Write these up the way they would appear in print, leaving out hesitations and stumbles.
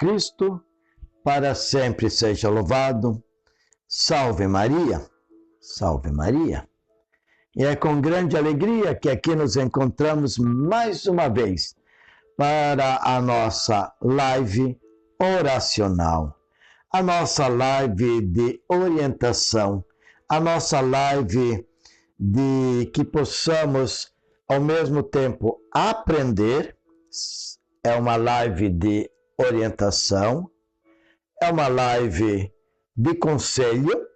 Cristo, para sempre seja louvado. Salve Maria, salve Maria. E é com grande alegria que aqui nos encontramos mais uma vez para a nossa live oracional, a nossa live de orientação, a nossa live de que possamos ao mesmo tempo aprender. É uma live de orientação, é uma live de conselho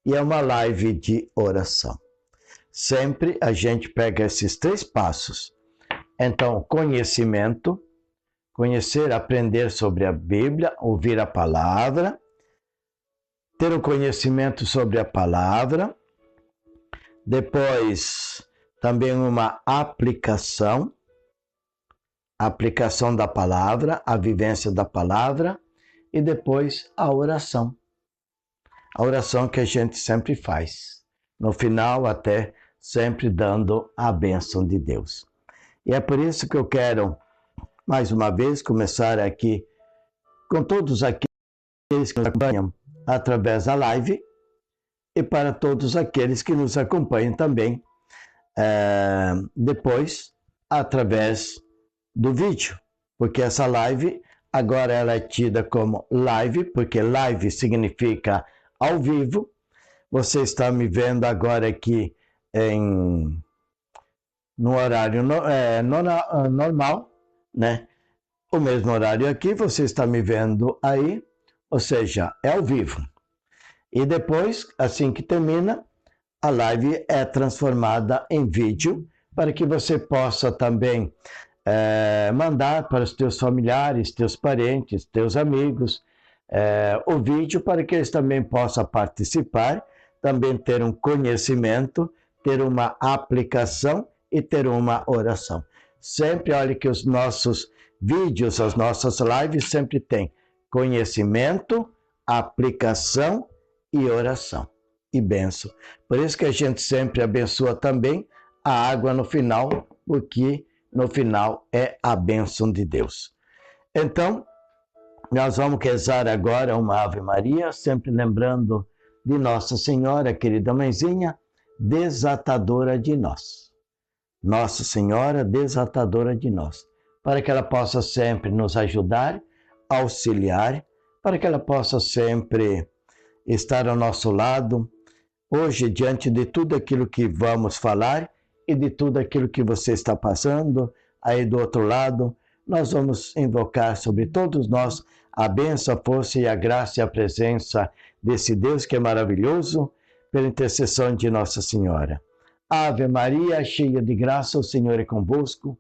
e é uma live de oração. Sempre a gente pega esses três passos. Então, conhecimento, conhecer, aprender sobre a Bíblia, ouvir a palavra, ter o conhecimento sobre a palavra, depois também uma aplicação da palavra, a vivência da palavra e depois a oração. A oração que a gente sempre faz. No final, até sempre dando a bênção de Deus. E é por isso que eu quero, mais uma vez, começar aqui com todos aqueles que nos acompanham através da live e para todos aqueles que nos acompanham também depois através do vídeo, porque essa live agora ela é tida como live, porque live significa ao vivo. Você está me vendo agora aqui no horário normal, né? O mesmo horário aqui, você está me vendo aí, ou seja, é ao vivo. E depois, assim que termina, a live é transformada em vídeo, para que você possa também mandar para os teus familiares, teus parentes, teus amigos, o vídeo para que eles também possam participar, também ter um conhecimento, ter uma aplicação e ter uma oração. Sempre olhe que os nossos vídeos, as nossas lives sempre tem conhecimento, aplicação e oração e bênção. Por isso que a gente sempre abençoa também a água no final, porque no final é a bênção de Deus. Então, nós vamos rezar agora uma Ave Maria, sempre lembrando de Nossa Senhora, querida mãezinha, desatadora de nós. Nossa Senhora, desatadora de nós, para que ela possa sempre nos ajudar, auxiliar, para que ela possa sempre estar ao nosso lado, hoje, diante de tudo aquilo que vamos falar e de tudo aquilo que você está passando, aí do outro lado, nós vamos invocar sobre todos nós a bênção, a força e a graça e a presença desse Deus que é maravilhoso, pela intercessão de Nossa Senhora. Ave Maria, cheia de graça, o Senhor é convosco.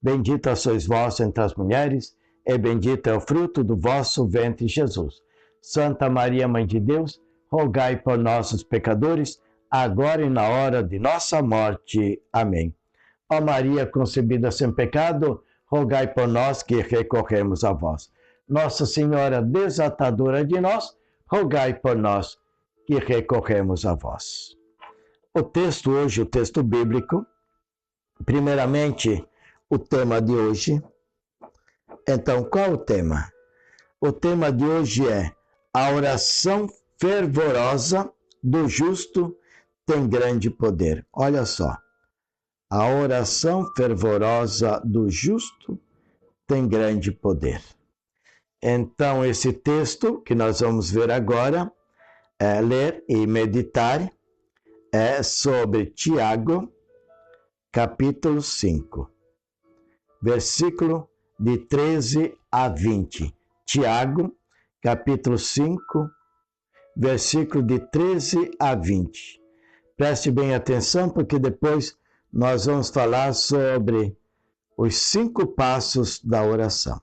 Bendita sois vós entre as mulheres, e bendito é o fruto do vosso ventre, Jesus. Santa Maria, Mãe de Deus, rogai por nós, os pecadores, agora e na hora de nossa morte. Amém. Ó Maria, concebida sem pecado, rogai por nós que recorremos a vós. Nossa Senhora, desatadora de nós, rogai por nós que recorremos a vós. O texto hoje, o texto bíblico, primeiramente, o tema de hoje. Então, qual o tema? O tema de hoje é: a oração fervorosa do justo tem grande poder. Olha só, a oração fervorosa do justo tem grande poder. Então, esse texto que nós vamos ver agora, ler e meditar, é sobre Tiago, capítulo 5, versículo de 13 a 20. Tiago, capítulo 5, versículo de 13 a 20. Preste bem atenção, porque depois nós vamos falar sobre os 5 passos da oração.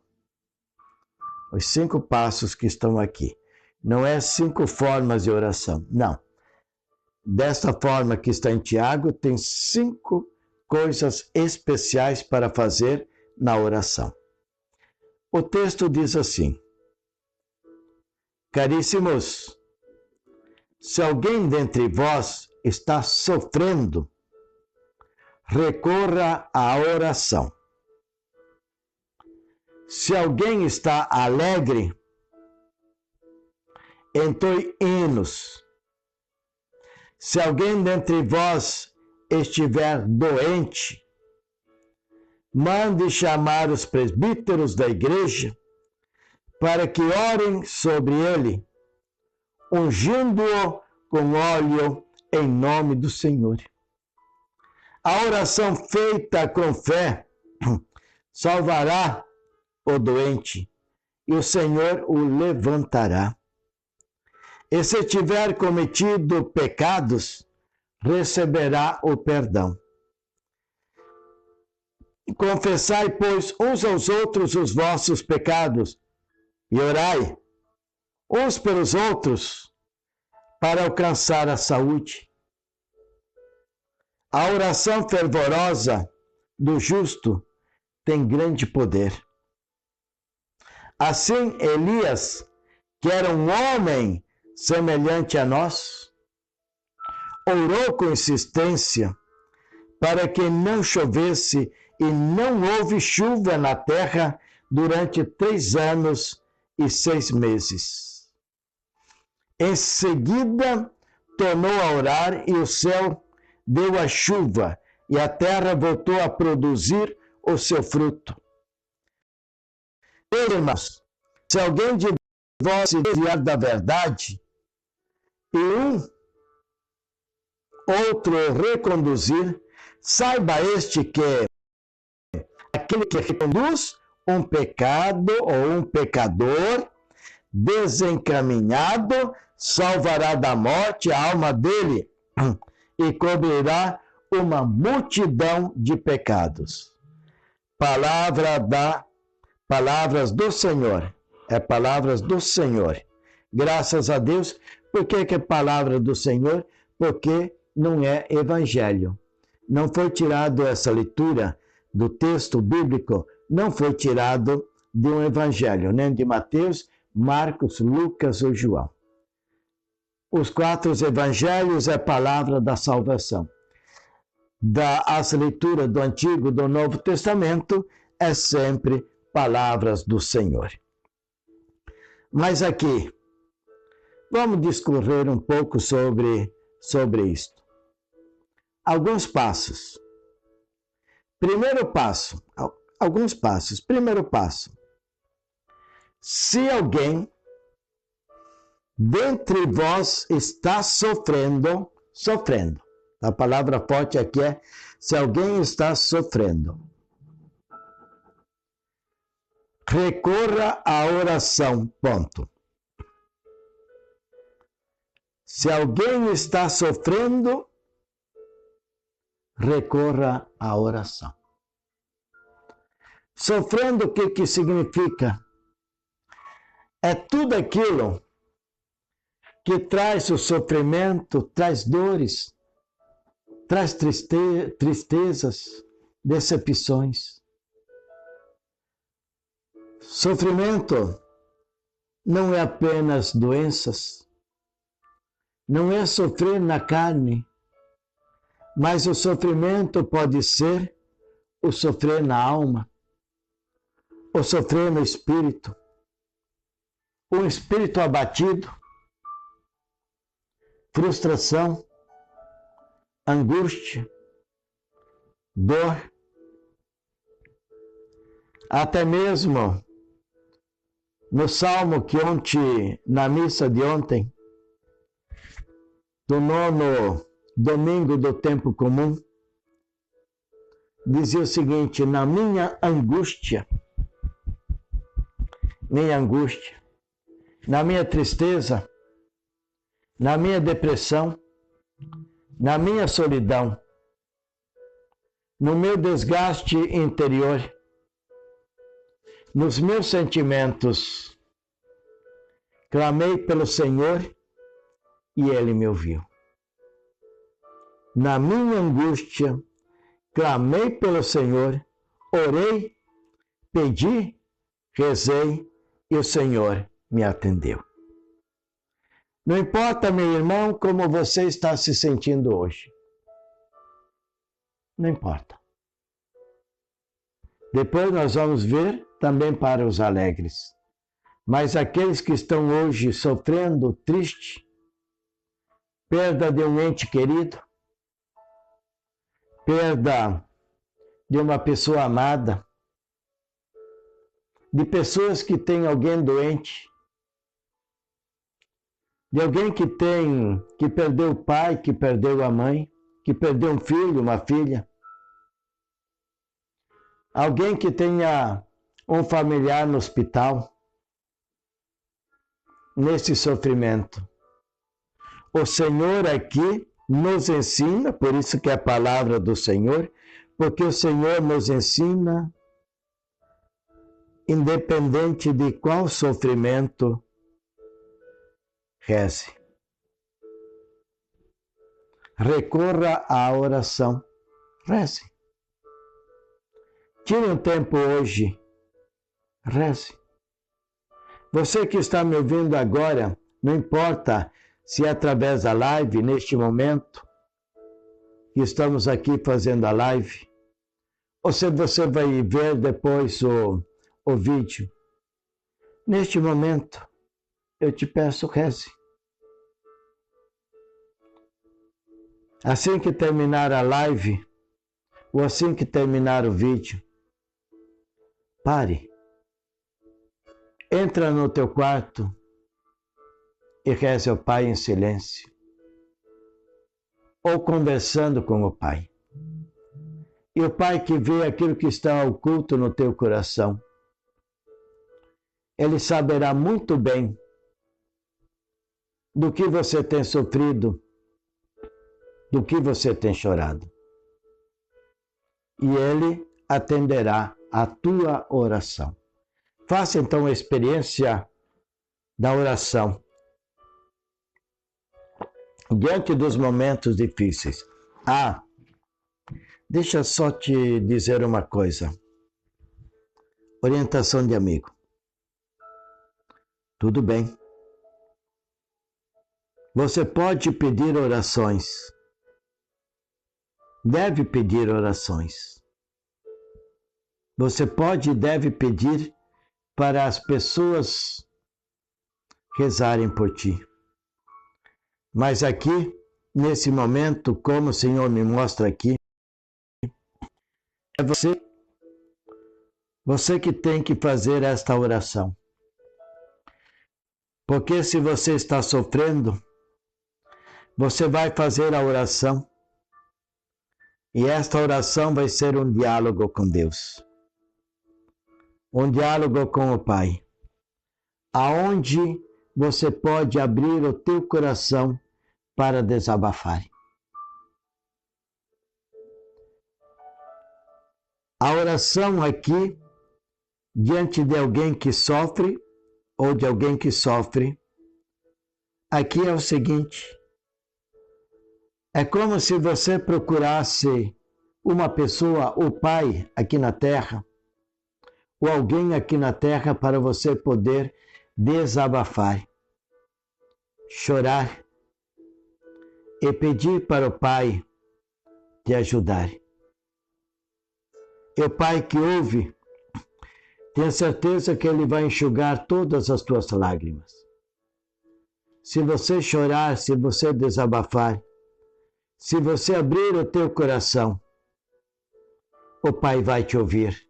Os 5 passos que estão aqui. Não é 5 formas de oração, não. Desta forma que está em Tiago, tem 5 coisas especiais para fazer na oração. O texto diz assim: caríssimos, se alguém dentre vós está sofrendo, recorra à oração. Se alguém está alegre, entoe hinos. Se alguém dentre vós estiver doente, mande chamar os presbíteros da igreja para que orem sobre ele, ungindo-o com óleo em nome do Senhor. A oração feita com fé salvará o doente e o Senhor o levantará. E se tiver cometido pecados, receberá o perdão. Confessai, pois, uns aos outros os vossos pecados e orai uns pelos outros para alcançar a saúde. A oração fervorosa do justo tem grande poder. Assim, Elias, que era um homem semelhante a nós, orou com insistência para que não chovesse e não houve chuva na terra durante 3 anos e 6 meses. Em seguida, tornou a orar e o céu deu a chuva e a terra voltou a produzir o seu fruto. Irmãos, se alguém de vós se desviar da verdade e outro reconduzir, saiba este que aquele que reconduz um pecado ou um pecador desencaminhado salvará da morte a alma dele e cobrirá uma multidão de pecados. Palavras do Senhor. É palavras do Senhor. Graças a Deus. Por que é palavra do Senhor? Porque não é evangelho. Não foi tirado essa leitura do texto bíblico, não foi tirado de um evangelho, nem de Mateus, Marcos, Lucas ou João. Os 4 evangelhos é palavra da salvação. As leituras do Antigo e do Novo Testamento é sempre palavras do Senhor. Mas aqui, vamos discorrer um pouco sobre isto. Alguns passos. Primeiro passo, alguns passos. Primeiro passo. Se alguém dentre vós está sofrendo, a palavra forte aqui é se alguém está sofrendo, recorra à oração, ponto. Se alguém está sofrendo, recorra à oração. Sofrendo, o que significa? É tudo aquilo que traz o sofrimento, traz dores, traz tristezas, decepções. Sofrimento não é apenas doenças, não é sofrer na carne, mas o sofrimento pode ser o sofrer na alma, o sofrer no espírito, um espírito abatido, frustração, angústia, dor, até mesmo no salmo que ontem, na missa de ontem, do 9º domingo do tempo comum, dizia o seguinte: na minha angústia, na minha tristeza, na minha depressão, na minha solidão, no meu desgaste interior, nos meus sentimentos, clamei pelo Senhor e Ele me ouviu. Na minha angústia, clamei pelo Senhor, orei, pedi, rezei e o Senhor me atendeu. Não importa, meu irmão, como você está se sentindo hoje. Não importa. Depois nós vamos ver também para os alegres. Mas aqueles que estão hoje sofrendo, triste, perda de um ente querido, perda de uma pessoa amada, de pessoas que têm alguém doente, de alguém que perdeu o pai, que perdeu a mãe, que perdeu um filho, uma filha, alguém que tenha um familiar no hospital, nesse sofrimento. O Senhor aqui nos ensina, por isso que é a palavra do Senhor, porque o Senhor nos ensina, independente de qual sofrimento, reze. Recorra à oração, reze. Tire um tempo hoje, reze. Você que está me ouvindo agora, não importa se é através da live, neste momento, que estamos aqui fazendo a live, ou se você vai ver depois o vídeo. Neste momento, eu te peço, reze. Assim que terminar a live, ou assim que terminar o vídeo, pare. Entra no teu quarto e reze ao Pai em silêncio, ou conversando com o Pai. E o Pai que vê aquilo que está oculto no teu coração, Ele saberá muito bem do que você tem sofrido, do que você tem chorado. E Ele atenderá a tua oração. Faça então a experiência da oração diante dos momentos difíceis. Deixa só te dizer uma coisa. Orientação de amigo. Tudo bem. Você pode pedir orações. Deve pedir orações. Você pode e deve pedir para as pessoas rezarem por ti. Mas aqui, nesse momento, como o Senhor me mostra aqui, é você que tem que fazer esta oração. Porque se você está sofrendo, você vai fazer a oração. E esta oração vai ser um diálogo com Deus. Um diálogo com o Pai. Aonde você pode abrir o teu coração para desabafar. A oração aqui, diante de alguém que sofre, ou de alguém que sofre, aqui é o seguinte: é como se você procurasse uma pessoa, o Pai aqui na Terra, ou alguém aqui na Terra para você poder desabafar, chorar e pedir para o Pai te ajudar. E o Pai que ouve, tenha certeza que Ele vai enxugar todas as tuas lágrimas. Se você chorar, se você desabafar, se você abrir o teu coração, o Pai vai te ouvir.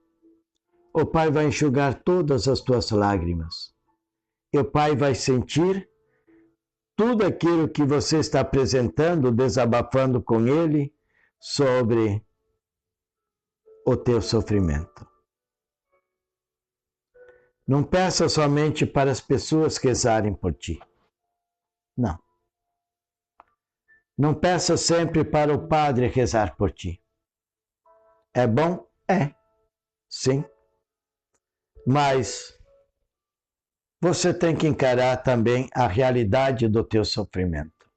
O Pai vai enxugar todas as tuas lágrimas. E o Pai vai sentir tudo aquilo que você está apresentando, desabafando com Ele sobre o teu sofrimento. Não peça somente para as pessoas rezarem por ti. Não. Não peça sempre para o padre rezar por ti. É bom? É. Sim. Mas você tem que encarar também a realidade do teu sofrimento.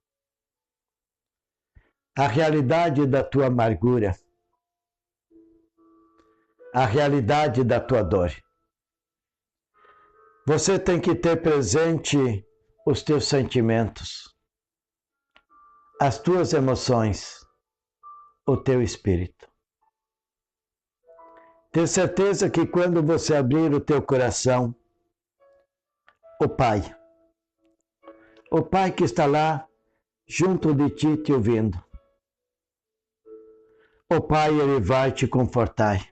A realidade da tua amargura. A realidade da tua dor. Você tem que ter presente os teus sentimentos, as tuas emoções, o teu espírito. Ter certeza que quando você abrir o teu coração, o Pai que está lá junto de ti te ouvindo, o Pai, ele vai te confortar.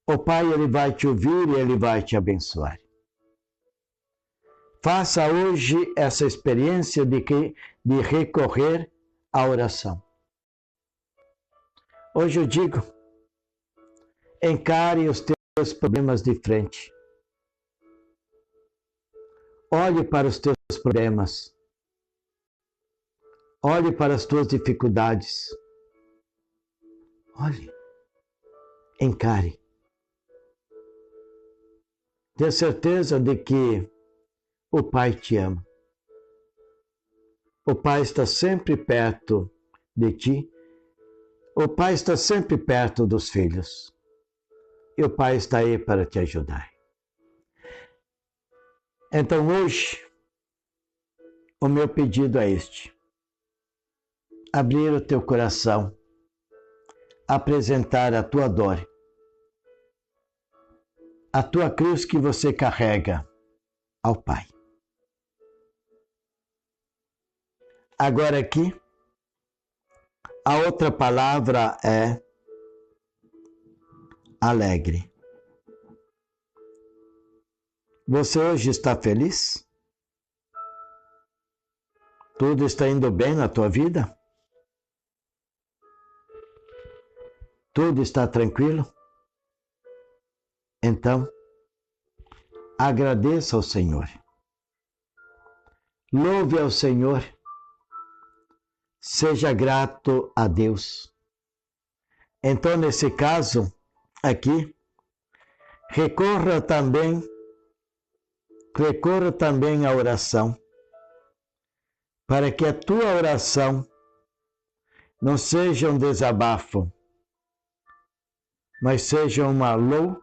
O Pai, ele vai te ouvir e ele vai te abençoar. Faça hoje essa experiência de recorrer à oração. Hoje eu digo, encare os teus problemas de frente. Olhe para os teus problemas. Olhe para as tuas dificuldades. Olhe. Encare. Tenha certeza de que o Pai te ama. O Pai está sempre perto de ti. O Pai está sempre perto dos filhos. E o Pai está aí para te ajudar. Então hoje, o meu pedido é este. Abrir o teu coração, apresentar a tua dor, a tua cruz que você carrega ao Pai. Agora aqui, a outra palavra é alegre. Você hoje está feliz? Tudo está indo bem na tua vida? Tudo está tranquilo? Então, agradeça ao Senhor. Louve ao Senhor. Seja grato a Deus. Então, nesse caso, aqui, recorra também à oração, para que a tua oração não seja um desabafo, mas seja uma louvação.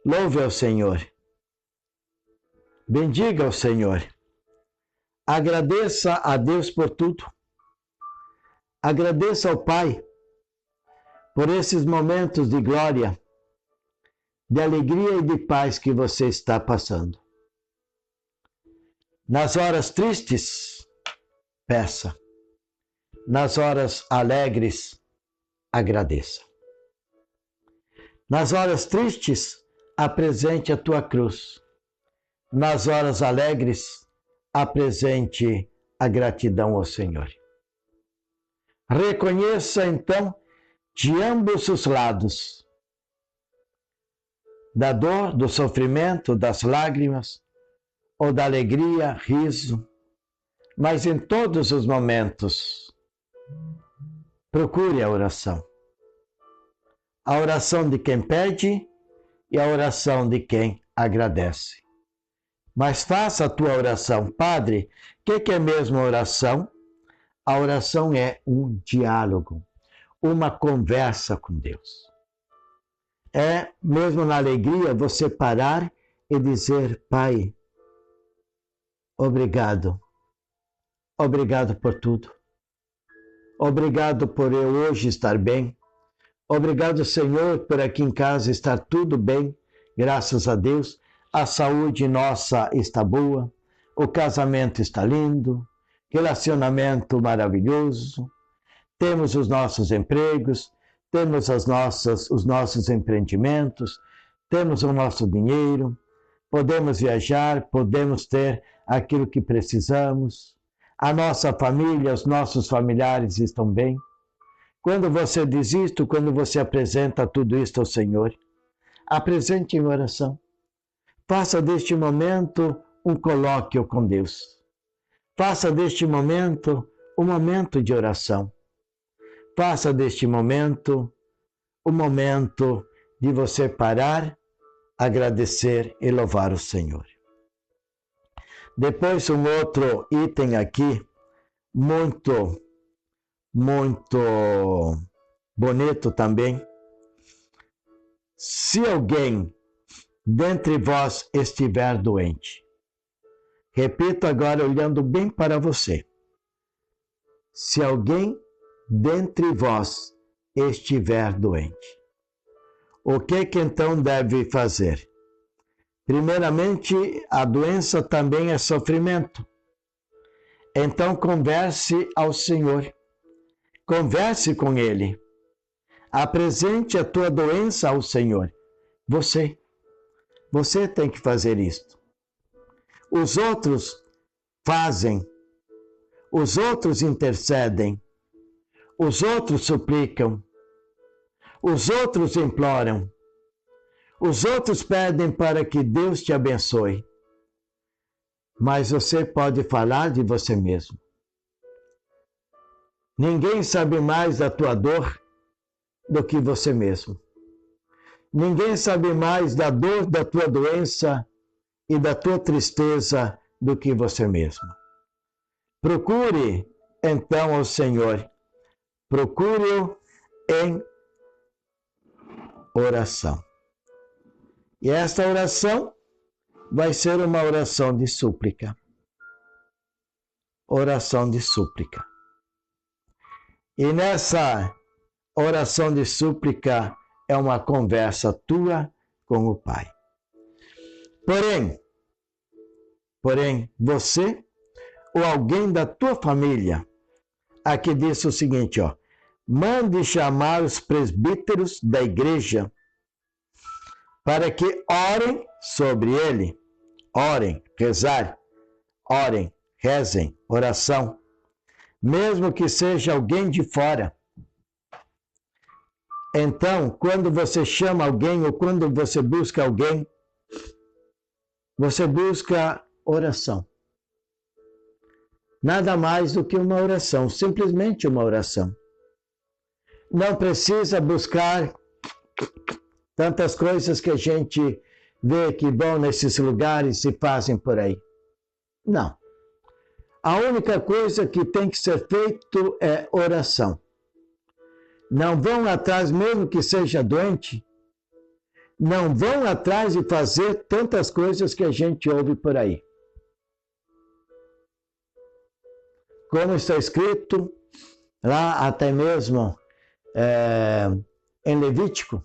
Louve ao Senhor. Bendiga ao Senhor. Agradeça a Deus por tudo. Agradeça ao Pai por esses momentos de glória, de alegria e de paz que você está passando. Nas horas tristes, peça. Nas horas alegres, agradeça. Nas horas tristes, apresente a tua cruz. Nas horas alegres, apresente a gratidão ao Senhor. Reconheça, então, de ambos os lados, da dor, do sofrimento, das lágrimas, ou da alegria, riso, mas em todos os momentos, procure a oração. A oração de quem pede e a oração de quem agradece. Mas faça a tua oração. Padre, o que é mesmo a oração? A oração é um diálogo, uma conversa com Deus. É, mesmo na alegria, você parar e dizer, Pai, obrigado. Obrigado por tudo. Obrigado por eu hoje estar bem. Obrigado, Senhor, por aqui em casa estar tudo bem, graças a Deus. A saúde nossa está boa, o casamento está lindo, relacionamento maravilhoso, temos os nossos empregos, temos os nossos empreendimentos, temos o nosso dinheiro, podemos viajar, podemos ter aquilo que precisamos, a nossa família, os nossos familiares estão bem. Quando você diz isto, quando você apresenta tudo isto ao Senhor, apresente em oração. Faça deste momento um colóquio com Deus. Faça deste momento um momento de oração. Faça deste momento um momento de você parar, agradecer e louvar o Senhor. Depois, um outro item aqui, muito bonito também. Se alguém dentre vós estiver doente, repito agora olhando bem para você. Se alguém dentre vós estiver doente. O que então deve fazer? Primeiramente, a doença também é sofrimento. Então converse ao Senhor. Converse com Ele. Apresente a tua doença ao Senhor. Você tem que fazer isto. Os outros fazem. Os outros intercedem. Os outros suplicam. Os outros imploram. Os outros pedem para que Deus te abençoe. Mas você pode falar de você mesmo. Ninguém sabe mais da tua dor do que você mesmo. Ninguém sabe mais da dor da tua doença e da tua tristeza do que você mesmo. Procure, então, ao Senhor. Procure-o em oração. E esta oração vai ser uma oração de súplica. Oração de súplica. E nessa oração de súplica é uma conversa tua com o Pai. Porém, você ou alguém da tua família, aqui diz o seguinte, mande chamar os presbíteros da igreja para que orem sobre ele. Orem, rezar. Orem, rezem, oração. Mesmo que seja alguém de fora. Então, quando você chama alguém ou quando você busca alguém, você busca oração. Nada mais do que uma oração, simplesmente uma oração. Não precisa buscar tantas coisas que a gente vê que vão nesses lugares e fazem por aí. Não. A única coisa que tem que ser feito é oração. Não vão atrás, mesmo que seja doente, não vão atrás de fazer tantas coisas que a gente ouve por aí. Como está escrito lá até mesmo em Levítico,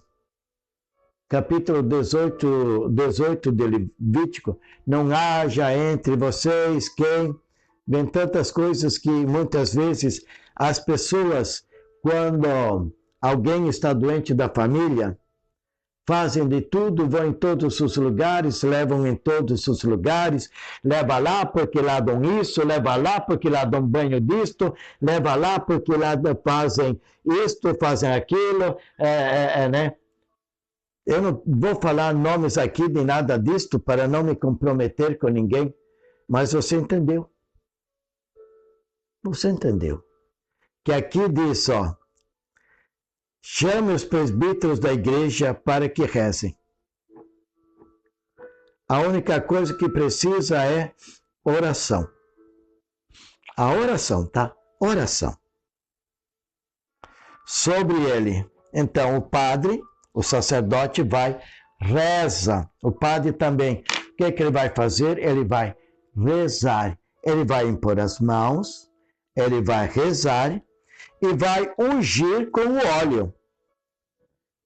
capítulo 18 de Levítico, não haja entre vocês quem... Vem tantas coisas que muitas vezes as pessoas, quando alguém está doente da família, fazem de tudo, vão em todos os lugares, levam em todos os lugares, leva lá porque lá dão isso, leva lá porque lá dão banho disto, leva lá porque lá fazem isto, fazem aquilo, né? Eu não vou falar nomes aqui de nada disto para não me comprometer com ninguém, mas você entendeu. Você entendeu? Que aqui diz, chame os presbíteros da igreja para que rezem. A única coisa que precisa é oração. A oração, tá? Oração. Sobre ele. Então, o padre, o sacerdote reza. O padre também. O que ele vai fazer? Ele vai rezar. Ele vai impor as mãos. Ele vai rezar e vai ungir com o óleo.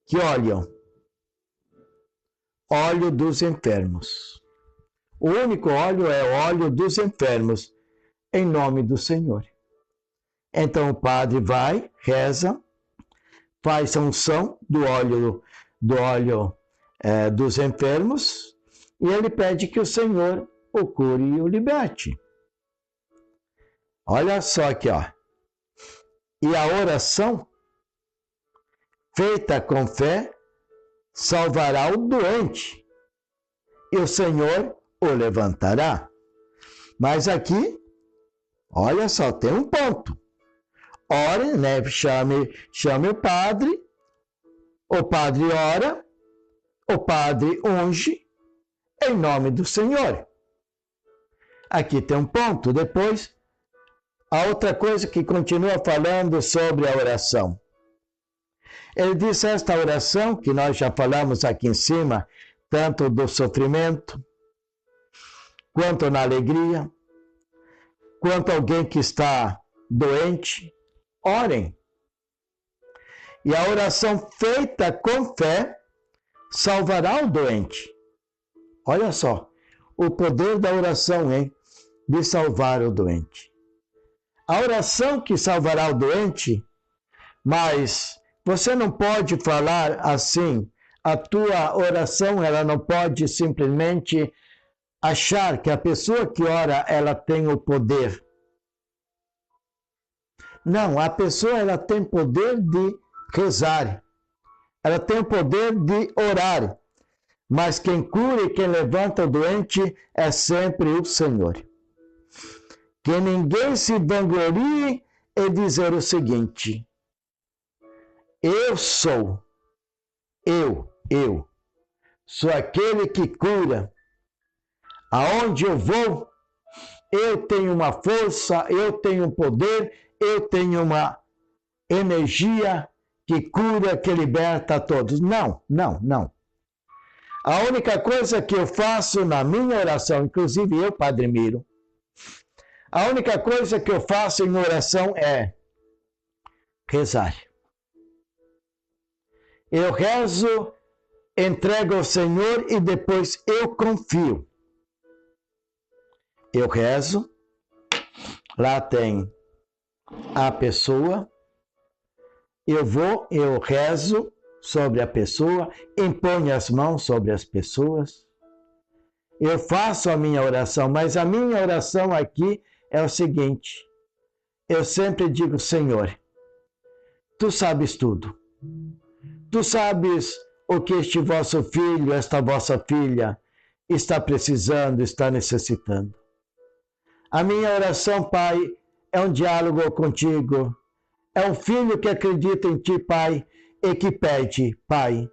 Que óleo? Óleo dos enfermos. O único óleo é o óleo dos enfermos, em nome do Senhor. Então o padre vai, reza, faz a unção do óleo dos enfermos e ele pede que o Senhor o cure e o liberte. Olha só aqui, E a oração feita com fé salvará o doente e o Senhor o levantará. Mas aqui, olha só, tem um ponto. Ore, né? Chame o padre ora, o padre unge em nome do Senhor. Aqui tem um ponto. Depois, a outra coisa que continua falando sobre a oração. Ele diz esta oração, que nós já falamos aqui em cima, tanto do sofrimento, quanto na alegria, quanto alguém que está doente. Orem, E a oração feita com fé salvará o doente. Olha só, o poder da oração, hein? De salvar o doente. A oração que salvará o doente, mas você não pode falar assim. A tua oração, ela não pode simplesmente achar que a pessoa que ora, ela tem o poder. Não, a pessoa, ela tem poder de rezar. Ela tem o poder de orar. Mas quem cura e quem levanta o doente é sempre o Senhor. Que ninguém se vanglorie e dizer o seguinte: eu sou aquele que cura. Aonde eu vou, eu tenho uma força, eu tenho um poder, eu tenho uma energia que cura, que liberta a todos. Não, não, não. A única coisa que eu faço na minha oração, inclusive eu, Padre Miro, a única coisa que eu faço em oração é rezar. Eu rezo, entrego ao Senhor e depois eu confio. Eu rezo, lá tem a pessoa, eu rezo sobre a pessoa, imponho as mãos sobre as pessoas, eu faço a minha oração, mas a minha oração aqui é o seguinte: eu sempre digo, Senhor, tu sabes tudo. Tu sabes o que este vosso filho, esta vossa filha está precisando, está necessitando. A minha oração, Pai, é um diálogo contigo. É um filho que acredita em ti, Pai, e que pede, Pai,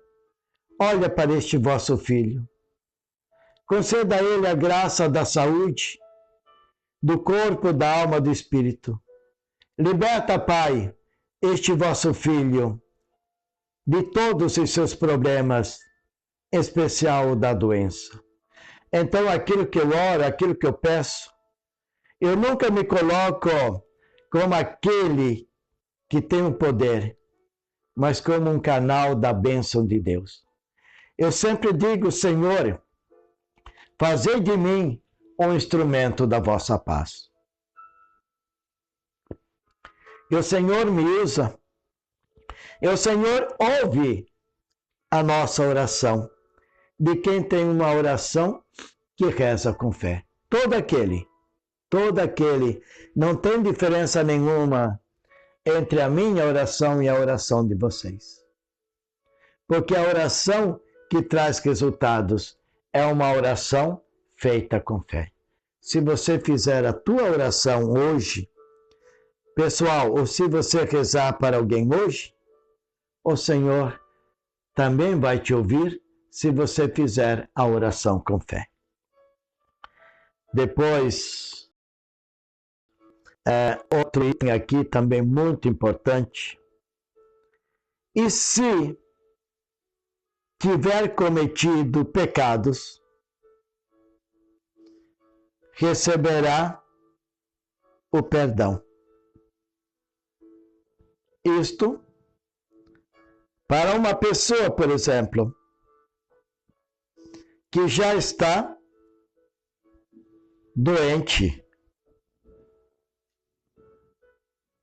olha para este vosso filho. Conceda a ele a graça da saúde, do corpo, da alma, do espírito. Liberta, Pai, este vosso filho de todos os seus problemas, em especial da doença. Então, aquilo que eu oro, aquilo que eu peço, eu nunca me coloco como aquele que tem o poder, mas como um canal da bênção de Deus. Eu sempre digo, Senhor, fazei de mim um instrumento da vossa paz. E o Senhor me usa, e o Senhor ouve a nossa oração, de quem tem uma oração que reza com fé. Todo aquele, não tem diferença nenhuma entre a minha oração e a oração de vocês. Porque a oração que traz resultados é uma oração feita com fé. Se você fizer a tua oração hoje, pessoal, ou se você rezar para alguém hoje, o Senhor também vai te ouvir se você fizer a oração com fé. Depois, outro item aqui também muito importante. E se tiver cometido pecados, receberá o perdão. Isto, para uma pessoa, por exemplo, que já está doente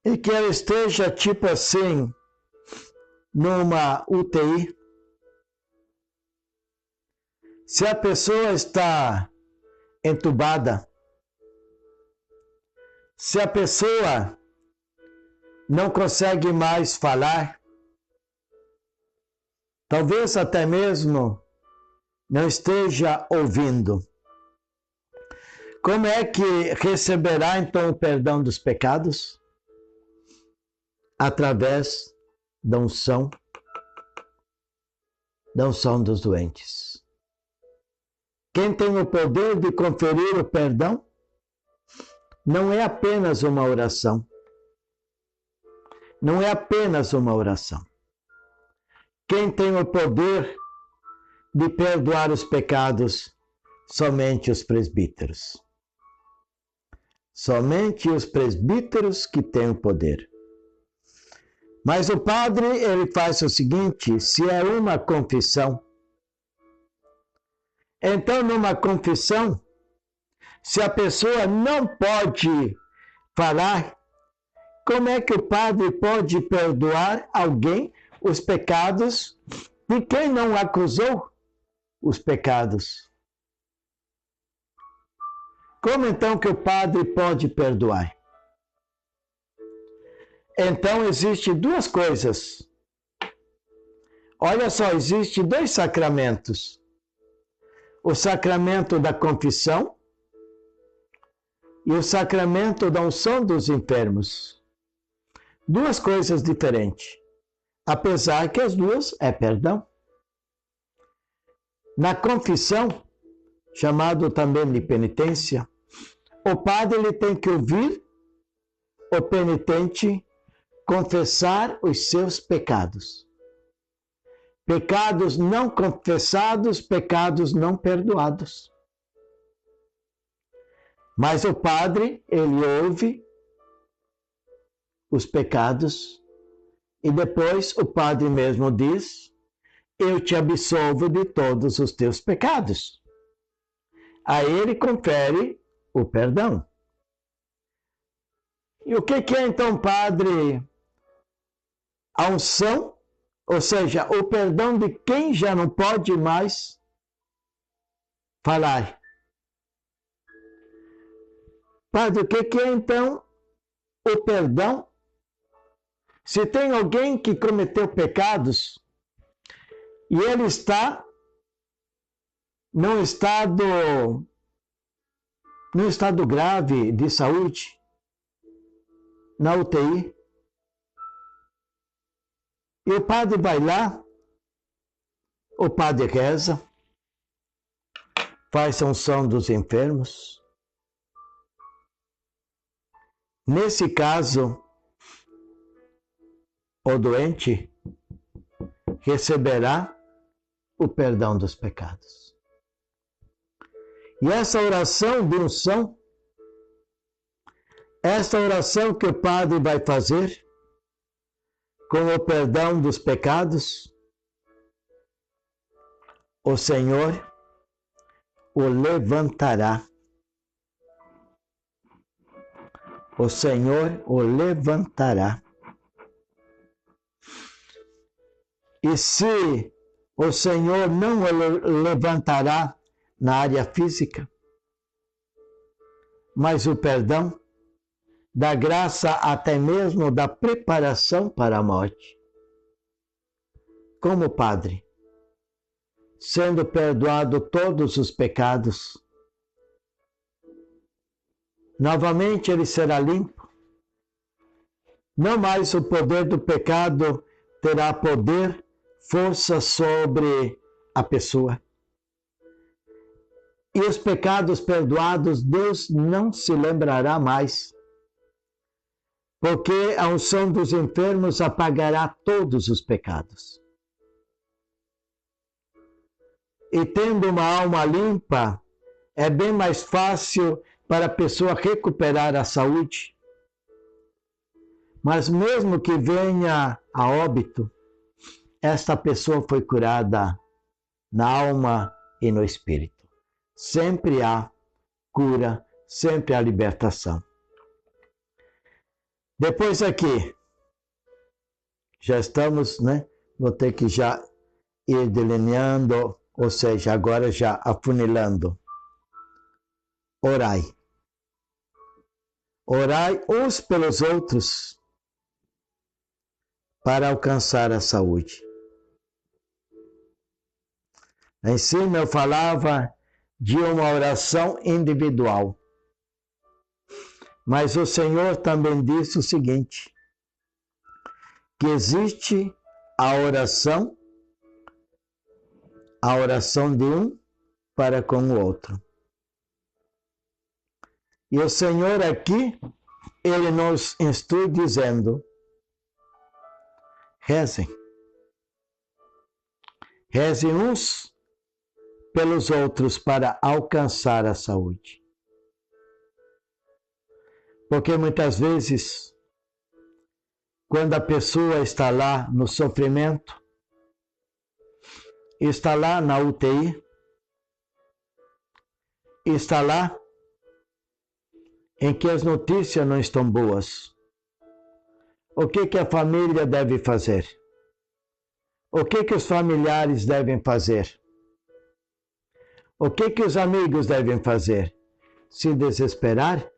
e que ela esteja tipo assim numa UTI, se a pessoa está entubada, se a pessoa não consegue mais falar, talvez até mesmo não esteja ouvindo, como é que receberá então o perdão dos pecados? Através da unção dos doentes. Quem tem o poder de conferir o perdão não é apenas uma oração. Não é apenas uma oração. Quem tem o poder de perdoar os pecados? Somente os presbíteros. Somente os presbíteros que têm o poder. Mas o padre, ele faz o seguinte, se é uma confissão, então numa confissão, se a pessoa não pode falar, como é que o padre pode perdoar alguém os pecados de quem não acusou os pecados? Como então que o padre pode perdoar? Então existem duas coisas. Olha só, existem dois sacramentos. O sacramento da confissão e o sacramento da unção dos enfermos. Duas coisas diferentes. Apesar que as duas é perdão. Na confissão, chamado também de penitência, o padre ele tem que ouvir o penitente confessar os seus pecados. Pecados não confessados, pecados não perdoados. Mas o padre, ele ouve os pecados e depois o padre mesmo diz: eu te absolvo de todos os teus pecados. Aí ele confere o perdão. E o que é então, padre? A unção, ou seja, o perdão de quem já não pode mais falar. Padre, o que é então o perdão? Se tem alguém que cometeu pecados e ele está num estado grave de saúde, na UTI, e o padre vai lá, o padre reza, faz a unção dos enfermos. Nesse caso, o doente receberá o perdão dos pecados. E essa oração de unção, essa oração que o padre vai fazer, com o perdão dos pecados, o Senhor o levantará. O Senhor o levantará. E se o Senhor não o levantará na área física, mas o perdão, da graça até mesmo da preparação para a morte. Como padre, sendo perdoado todos os pecados, novamente ele será limpo. Não mais o poder do pecado terá poder, força sobre a pessoa. E os pecados perdoados, Deus não se lembrará mais. Porque a unção dos enfermos apagará todos os pecados. E tendo uma alma limpa, é bem mais fácil para a pessoa recuperar a saúde. Mas mesmo que venha a óbito, esta pessoa foi curada na alma e no espírito. Sempre há cura, sempre há libertação. Depois aqui, já estamos, né? Vou ter que já ir delineando, ou seja, agora já afunilando. Orai. Orai uns pelos outros para alcançar a saúde. Em cima eu falava de uma oração individual. Mas o Senhor também disse o seguinte, que existe a oração de um para com o outro. E o Senhor aqui, Ele nos instrui dizendo, rezem. Rezem uns pelos outros para alcançar a saúde. Porque muitas vezes quando a pessoa está lá no sofrimento, está lá na UTI, está lá em que as notícias não estão boas. O que a família deve fazer? O que os familiares devem fazer? O que os amigos devem fazer? Se desesperar?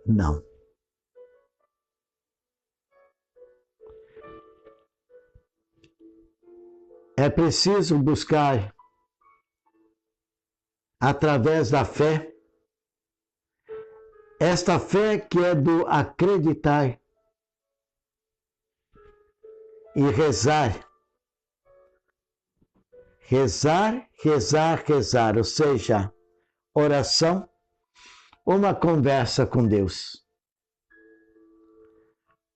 Não. É preciso buscar, através da fé, esta fé que é do acreditar e rezar. Rezar, rezar, rezar, ou seja, oração, uma conversa com Deus.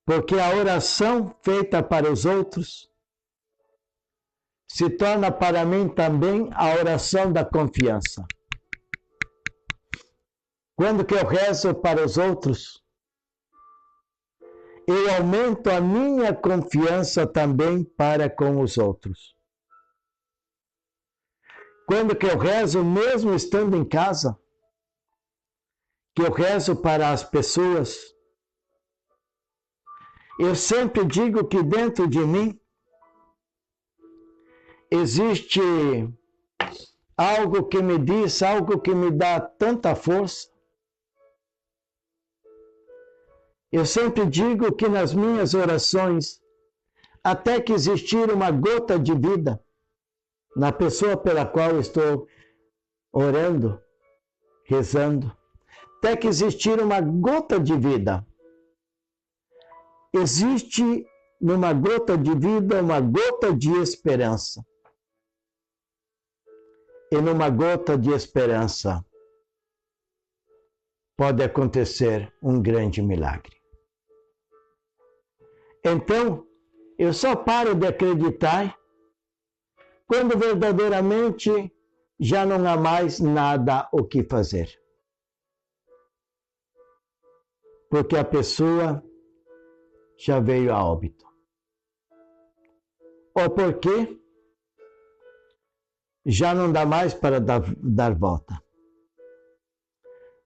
Porque a oração feita para os outros se torna para mim também a oração da confiança. Quando que eu rezo para os outros, eu aumento a minha confiança também para com os outros. Quando que eu rezo, mesmo estando em casa, que eu rezo para as pessoas, eu sempre digo que dentro de mim existe algo que me diz, algo que me dá tanta força. Eu sempre digo que nas minhas orações, até que existir uma gota de vida na pessoa pela qual eu estou orando, rezando, até que existir uma gota de vida, existe numa gota de vida uma gota de esperança. E numa gota de esperança pode acontecer um grande milagre. Então, eu só paro de acreditar quando verdadeiramente já não há mais nada o que fazer. Porque a pessoa já veio a óbito. Ou porque já não dá mais para dar volta.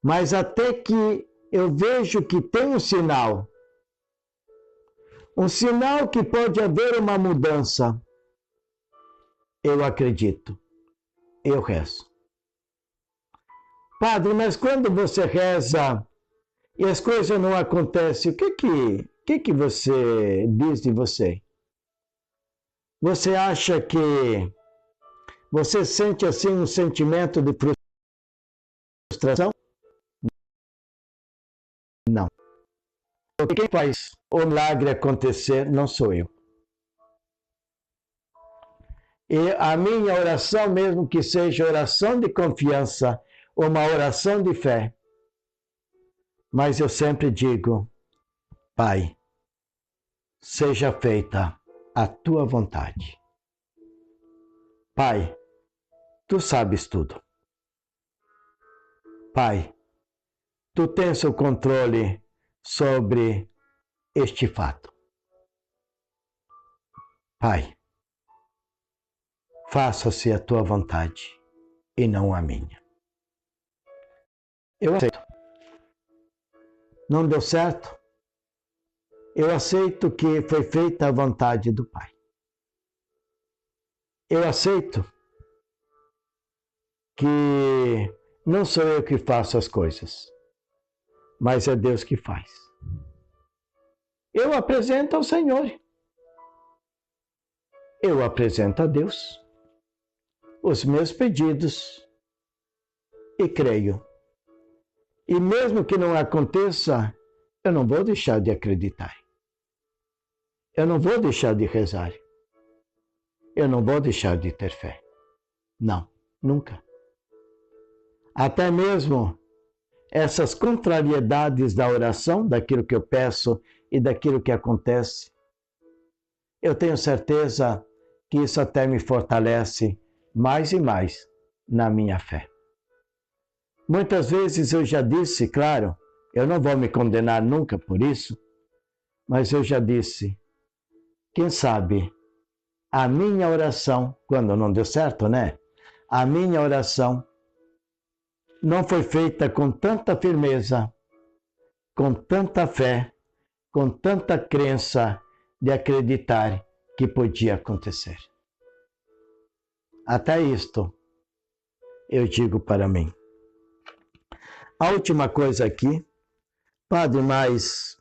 Mas até que eu vejo que tem um sinal que pode haver uma mudança, eu acredito, eu rezo. Padre, mas quando você reza e as coisas não acontecem, o que você diz de você? Você acha que você sente assim um sentimento de frustração? Não. Porque quem faz o milagre acontecer não sou eu. E a minha oração, mesmo que seja oração de confiança, uma oração de fé, mas eu sempre digo, Pai, seja feita a tua vontade. Pai, tu sabes tudo. Pai, tu tens o controle sobre este fato. Pai, faça-se a tua vontade e não a minha. Eu aceito. Não deu certo? Eu aceito que foi feita a vontade do Pai. Eu aceito que não sou eu que faço as coisas, mas é Deus que faz. Eu apresento ao Senhor. Eu apresento a Deus os meus pedidos e creio. E mesmo que não aconteça, eu não vou deixar de acreditar. Eu não vou deixar de rezar. Eu não vou deixar de ter fé. Não, nunca. Até mesmo essas contrariedades da oração, daquilo que eu peço e daquilo que acontece, eu tenho certeza que isso até me fortalece mais e mais na minha fé. Muitas vezes eu já disse, claro, eu não vou me condenar nunca por isso, Mas eu já disse, quem sabe a minha oração, quando não deu certo, né? A minha oração não foi feita com tanta firmeza, com tanta fé, com tanta crença de acreditar que podia acontecer. Até isto eu digo para mim. A última coisa aqui, padre, mas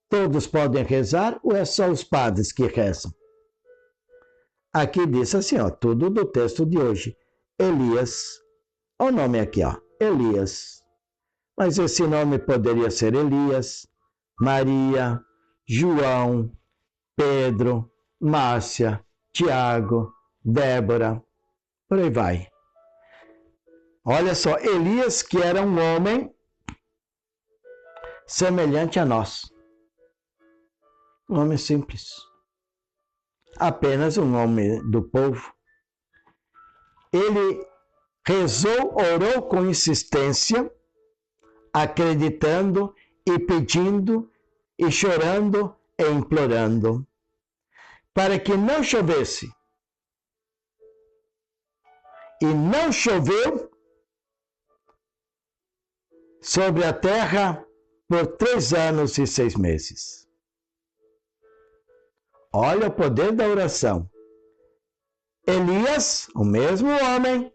todos podem rezar ou é só os padres que rezam? Aqui diz assim, ó, tudo do texto de hoje. Elias, olha o nome aqui, ó, Elias. Mas esse nome poderia ser Elias, Maria, João, Pedro, Márcia, Tiago, Débora, por aí vai. Olha só, Elias, que era um homem semelhante a nós. Um homem simples. Apenas um homem do povo. Ele rezou, orou com insistência, acreditando e pedindo e chorando e implorando, para que não chovesse. E não choveu sobre a terra por 3 anos e 6 meses. Olha o poder da oração. Elias, o mesmo homem,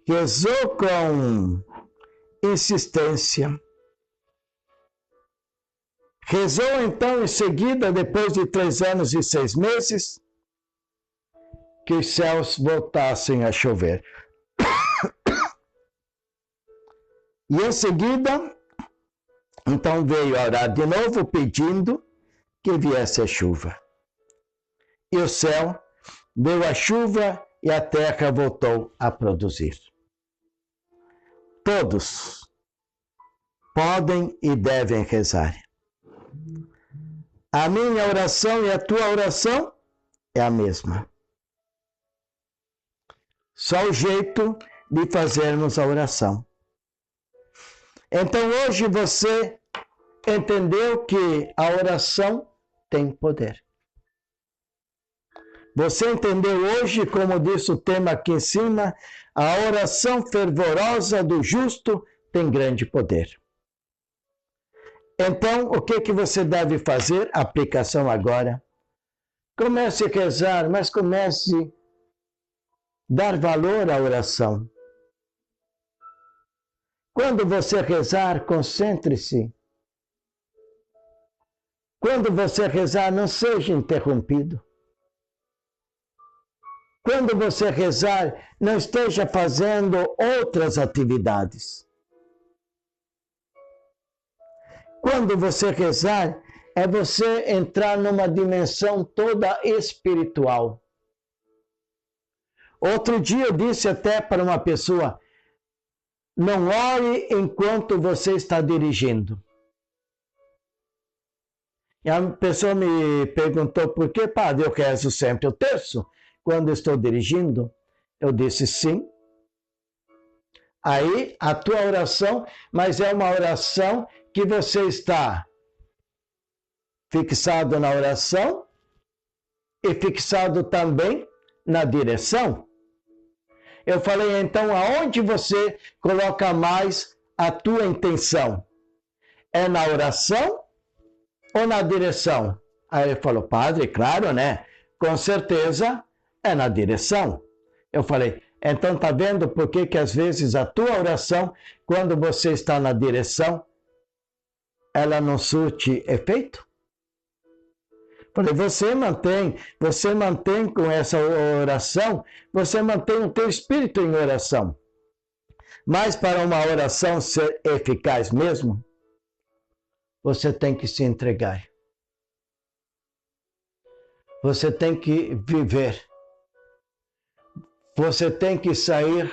rezou com insistência. Rezou então em seguida, depois de 3 anos e 6 meses, que os céus voltassem a chover. E em seguida, então veio orar de novo pedindo que viesse a chuva. E o céu deu a chuva e a terra voltou a produzir. Todos podem e devem rezar. A minha oração e a tua oração é a mesma. Só o jeito de fazermos a oração. Então hoje você entendeu que a oração tem poder. Você entendeu hoje, como disse o tema aqui em cima, a oração fervorosa do justo tem grande poder. Então, o que você deve fazer? Aplicação agora. Comece a rezar, mas comece a dar valor à oração. Quando você rezar, concentre-se. Quando você rezar, não seja interrompido. Quando você rezar, não esteja fazendo outras atividades. Quando você rezar, é você entrar numa dimensão toda espiritual. Outro dia eu disse até para uma pessoa, não ore enquanto você está dirigindo. E a pessoa me perguntou, por que, padre, eu rezo sempre o terço quando estou dirigindo? Eu disse sim. Aí a tua oração, mas é uma oração que você está fixado na oração e fixado também na direção. Eu falei, então, aonde você coloca mais a tua intenção? É na oração ou na direção? Aí ele falou, padre, claro, né? Com certeza é na direção. Eu falei, então tá vendo por que às vezes a tua oração, quando você está na direção, ela não surte efeito? Falei, você mantém com essa oração, você mantém o teu espírito em oração. Mas para uma oração ser eficaz mesmo, você tem que se entregar. Você tem que viver. Você tem que sair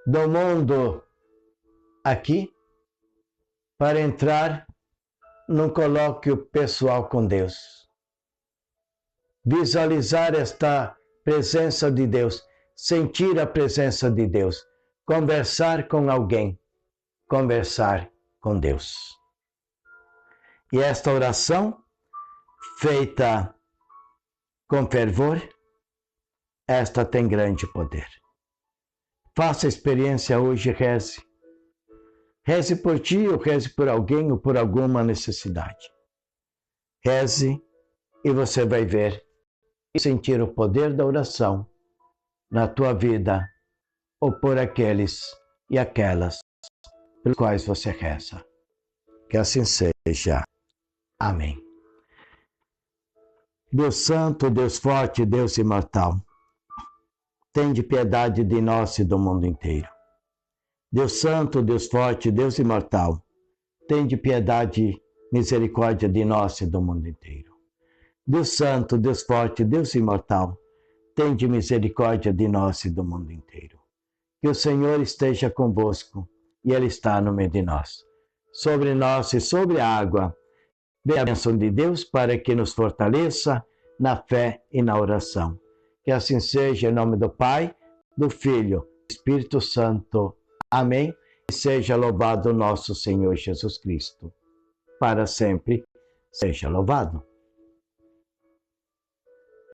do mundo aqui para entrar num colóquio pessoal com Deus. Visualizar esta presença de Deus, sentir a presença de Deus, conversar com alguém, conversar com Deus. E esta oração, feita com fervor, esta tem grande poder. Faça a experiência hoje, reze. Reze por ti, ou reze por alguém, ou por alguma necessidade. Reze e você vai ver e sentir o poder da oração na tua vida, ou por aqueles e aquelas pelos quais você reza. Que assim seja. Amém. Deus Santo, Deus Forte, Deus Imortal, tende piedade de nós e do mundo inteiro. Deus Santo, Deus Forte, Deus Imortal, tende piedade, misericórdia de nós e do mundo inteiro. Deus Santo, Deus Forte, Deus Imortal, tende misericórdia de nós e do mundo inteiro. Que o Senhor esteja convosco, e Ele está no meio de nós. Sobre nós e sobre a água, venha a bênção de Deus para que nos fortaleça na fé e na oração. Que assim seja, em nome do Pai, do Filho, do Espírito Santo. Amém. E seja louvado nosso Senhor Jesus Cristo. Para sempre seja louvado.